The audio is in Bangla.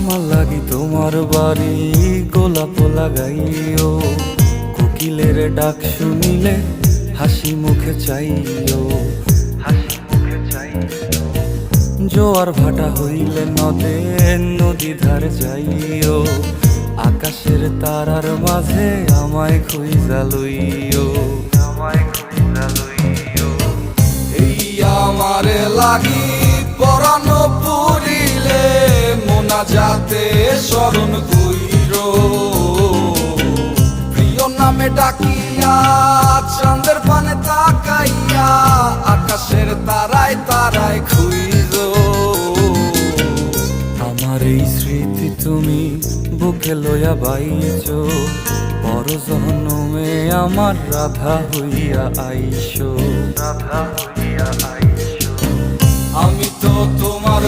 আমার লাগি তোমার বাড়ি গোলাপ লাগাইও, কোকিলের ডাক শুনিলে হাসি মুখে চাইও, হাসি মুখে চাইও। জোয়ার ভাটা হইলে নদে নদী ধারে যাইও, আকাশের তারার মাঝে আমায় খুঁজা লইও, আমায় খুঁজা লইও। এই আমারে লাগি পরানো পুরিলে মোনাজাতে স্মরণ কইরো, প্রিয় নামে ডাকিয়া চাঁদের পানে তাকাইয়া আকাশের তারায় তারায় খুইরো। আমার এই স্মৃতি তুমি বুকে লইয়া বাইছো, বড় জনমে আমার রাধা হইয়া আইসো, রাধা হইয়া আইসো। আমি তো তোমার